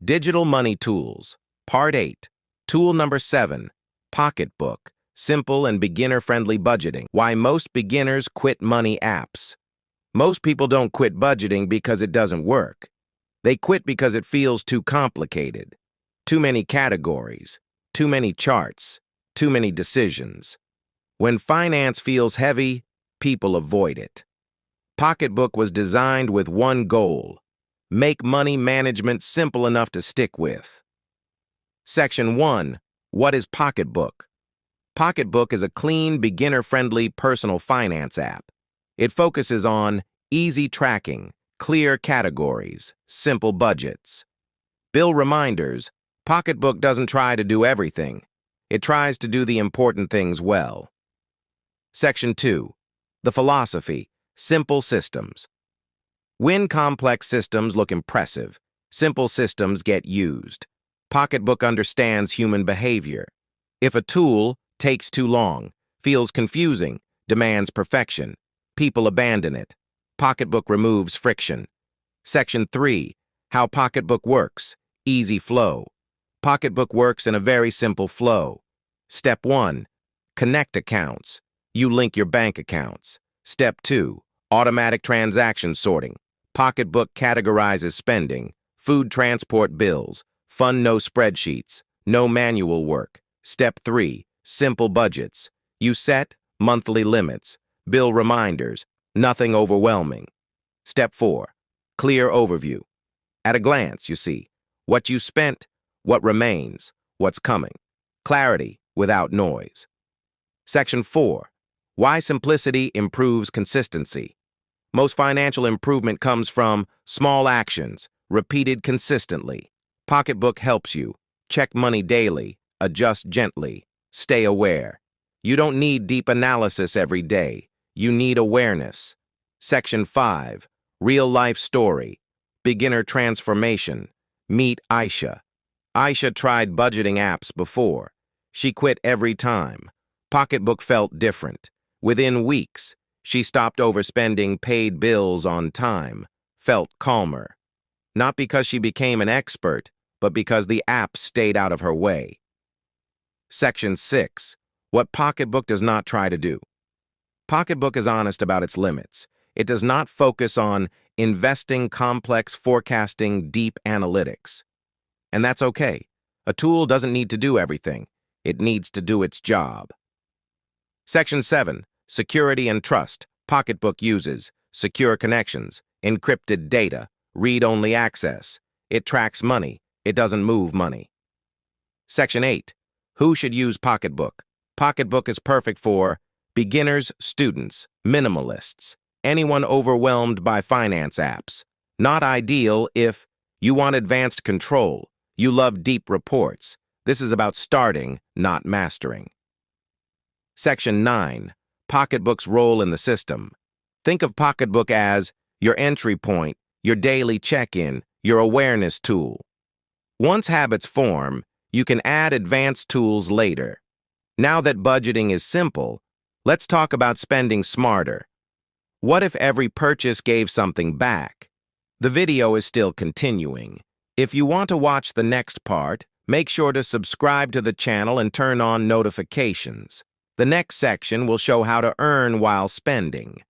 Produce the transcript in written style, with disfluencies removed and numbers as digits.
Digital Money Tools, Part 8, Tool Number 7, Pocketbook, Simple and Beginner-Friendly Budgeting. Why most beginners quit money apps. Most people don't quit budgeting because it doesn't work. They quit because it feels too complicated. Too many categories, too many charts, too many decisions. When finance feels heavy, people avoid it. Pocketbook was designed with one goal: make money management simple enough to stick with. Section 1. What is Pocketbook? Pocketbook is a clean, beginner-friendly personal finance app. It focuses on easy tracking, clear categories, simple budgets. Bill reminders. Pocketbook doesn't try to do everything. It tries to do the important things well. Section 2. The philosophy. Simple systems. When complex systems look impressive, simple systems get used. Pocketbook understands human behavior. If a tool takes too long, feels confusing, demands perfection, people abandon it. Pocketbook removes friction. Section 3. How Pocketbook works. Easy flow. Pocketbook works in a very simple flow. Step 1. Connect accounts. You link your bank accounts. Step 2. Automatic transaction sorting. Pocketbook categorizes spending, food transport bills, fund no spreadsheets, no manual work. Step 3. Simple budgets. You set monthly limits, bill reminders, nothing overwhelming. Step 4. Clear overview. At a glance, you see what you spent, what remains, what's coming. Clarity without noise. Section 4. Why simplicity improves consistency. Most financial improvement comes from small actions, repeated consistently. Pocketbook helps you. Check money daily, adjust gently, stay aware. You don't need deep analysis every day. You need awareness. Section 5. Real-life story. Beginner transformation. Meet Aisha. Aisha tried budgeting apps before. She quit every time. Pocketbook felt different. Within weeks, she stopped overspending, paid bills on time, felt calmer. Not because she became an expert, but because the app stayed out of her way. Section 6. What Pocketbook does not try to do. Pocketbook is honest about its limits. It does not focus on investing, complex forecasting, deep analytics. And that's okay. A tool doesn't need to do everything. It needs to do its job. Section 7. Security and trust. Pocketbook uses secure connections, encrypted data, read-only access. It tracks money. It doesn't move money. Section 8. Who should use Pocketbook? Pocketbook is perfect for beginners, students, minimalists, anyone overwhelmed by finance apps. Not ideal if you want advanced control, you love deep reports. This is about starting, not mastering. Section 9. Pocketbook's role in the system. Think of Pocketbook as your entry point, your daily check-in, your awareness tool. Once habits form, you can add advanced tools later. Now that budgeting is simple, let's talk about spending smarter. What if every purchase gave something back? The video is still continuing. If you want to watch the next part, make sure to subscribe to the channel and turn on notifications. The next section will show how to earn while spending.